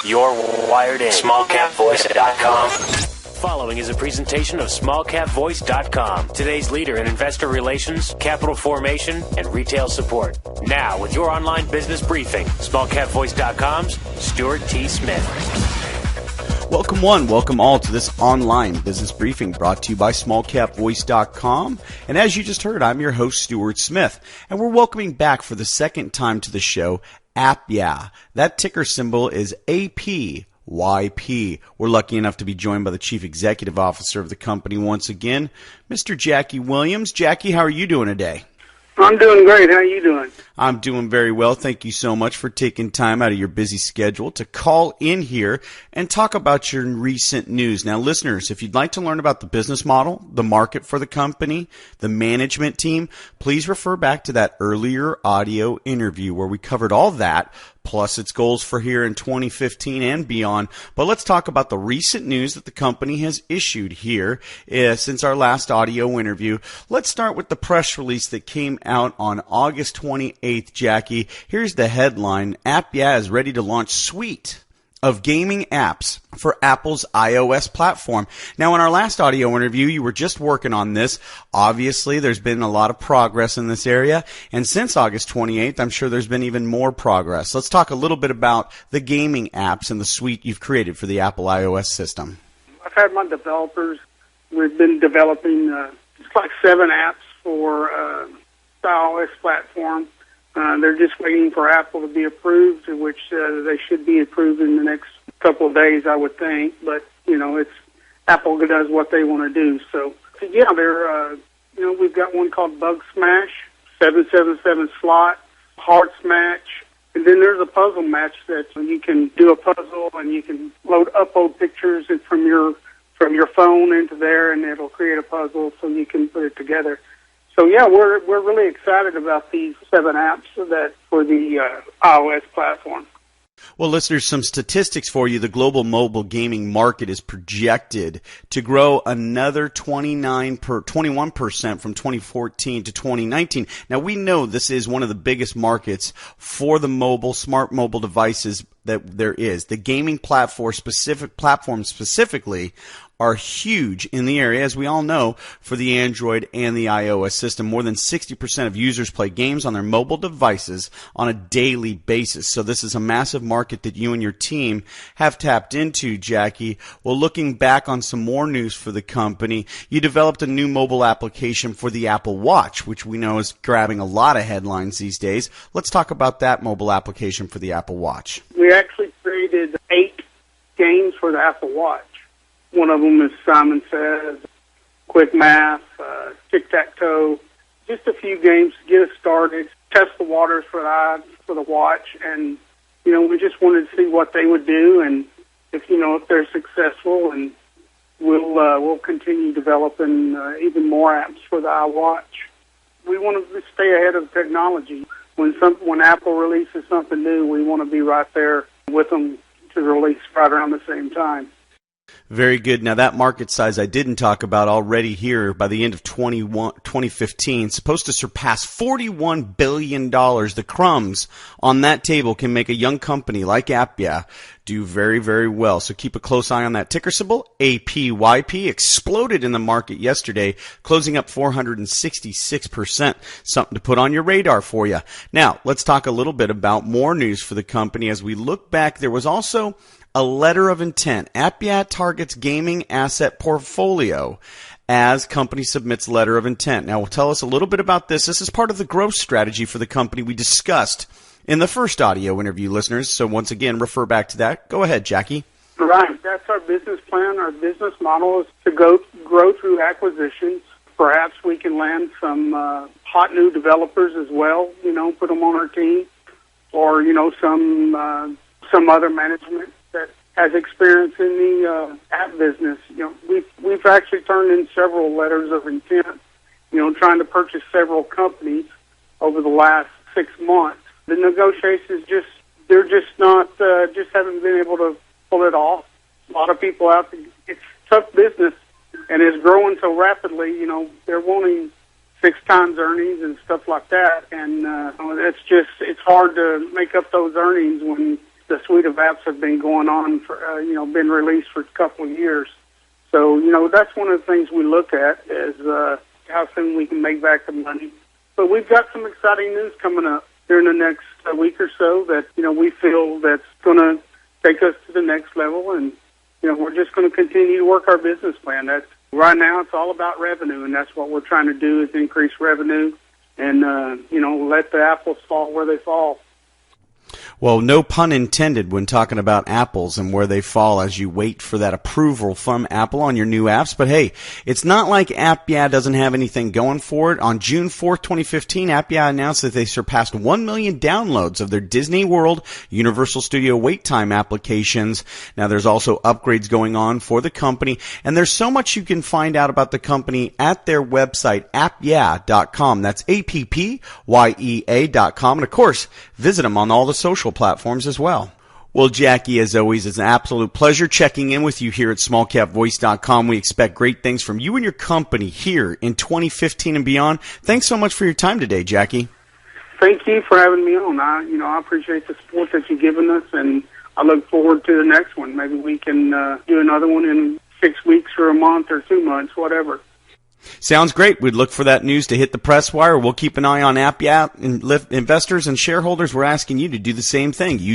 You're wired in. SmallCapVoice.com. Following is a presentation of SmallCapVoice.com, today's leader in investor relations, capital formation, and retail support. Now, with your online business briefing, SmallCapVoice.com's Stuart T. Smith. Welcome one, welcome all to this online business briefing brought to you by SmallCapVoice.com. And as you just heard, I'm your host, Stuart Smith. And we're welcoming back for the second time to the show, AppYea. That ticker symbol is APYP. We're lucky enough to be joined by the Chief Executive Officer of the company once again, Mr. Jackie Williams. Jackie, how are you doing today? I'm doing great. How are you doing? I'm doing very well. Thank you so much for taking time out of your busy schedule to call in here and talk about your recent news. Now, listeners, if you'd like to learn about the business model, the market for the company, the management team, please refer back to that earlier audio interview where we covered all that, plus its goals for here in 2015 and beyond. But let's talk about the recent news that the company has issued here since our last audio interview. Let's start with the press release that came out on August 28th, Jackie. Here's the headline. AppYea is ready to launch suite of gaming apps for Apple's iOS platform. Now, in our last audio interview, you were just working on this. Obviously, there's been a lot of progress in this area. And since August 28th, I'm sure there's been even more progress. Let's talk a little bit about the gaming apps and the suite you've created for the Apple iOS system. I've had my developers. We've been developing just like 7 apps for the iOS platform. They're just waiting for Apple to be approved, which they should be approved in the next couple of days, I would think. But, you know, it's Apple does what they want to do. So yeah, they're, we've got one called Bug Smash, 777 slot, Hearts Match, and then there's a puzzle match that you can do a puzzle and you can upload pictures from your phone into there, and it'll create a puzzle so you can put it together. So yeah, we're really excited about these 7 apps for the iOS platform. Well, listeners, some statistics for you. The global mobile gaming market is projected to grow another 21% from 2014 to 2019. Now, we know this is one of the biggest markets for the smart mobile devices that there is. The gaming platforms specifically are huge in the area, as we all know, for the Android and the iOS system. More than 60% of users play games on their mobile devices on a daily basis. So this is a massive market that you and your team have tapped into, Jackie. Well, looking back on some more news for the company, you developed a new mobile application for the Apple Watch, which we know is grabbing a lot of headlines these days. Let's talk about that mobile application for the Apple Watch. We actually created 8 games for the Apple Watch. One of them is Simon Says, Quick Math, Tic-Tac-Toe, just a few games to get us started, test the waters for the watch, and, we just wanted to see what they would do, and if they're successful, and we'll continue developing even more apps for the iWatch. We want to stay ahead of technology. When Apple releases something new, we want to be right there with them to release right around the same time. Very good. Now, that market size I didn't talk about already here by the end of 2015, supposed to surpass $41 billion. The crumbs on that table can make a young company like AppYea do very, very well. So keep a close eye on that ticker symbol. APYP exploded in the market yesterday, closing up 466%. Something to put on your radar for you. Now, let's talk a little bit about more news for the company. As we look back, there was also a letter of intent. AppYea targets gaming asset portfolio as company submits letter of intent. Now, tell us a little bit about this. This is part of the growth strategy for the company we discussed in the first audio interview, listeners. So once again, refer back to that. Go ahead, Jackie. Right. That's our business plan. Our business model is to grow through acquisitions. Perhaps we can land some hot new developers as well, put them on our team, or, some other management that has experience in the app business. We've actually turned in several letters of intent, trying to purchase several companies over the last 6 months. The negotiations just haven't been able to pull it off. A lot of people out there, it's tough business, and it's growing so rapidly. They're wanting 6 times earnings and stuff like that, and it's hard to make up those earnings when the suite of apps have been going on for, been released for a couple of years. So, that's one of the things we look at is how soon we can make back the money. But we've got some exciting news coming up here in the next week or so that, we feel that's going to take us to the next level. And, we're just going to continue to work our business plan. Right now it's all about revenue, and that's what we're trying to do is increase revenue and, let the apples fall where they fall. Well, no pun intended when talking about apples and where they fall as you wait for that approval from Apple on your new apps. But hey, it's not like AppYea doesn't have anything going for it. On June 4th, 2015, AppYea announced that they surpassed 1 million downloads of their Disney World Universal Studio wait time applications. Now, there's also upgrades going on for the company, and there's so much you can find out about the company at their website, AppYea.com. That's AppYea.com. And of course, visit them on all the social platforms as well. Well, Jackie, as always, it's an absolute pleasure checking in with you here at SmallCapVoice.com. We expect great things from you and your company here in 2015 and beyond. Thanks so much for your time today, Jackie. Thank you for having me on. I appreciate the support that you've given us, and I look forward to the next one. Maybe we can do another one in 6 weeks or a month or 2 months, whatever. Sounds great. We'd look for that news to hit the press wire. We'll keep an eye on AppYea. Investors and shareholders, we're asking you to do the same thing.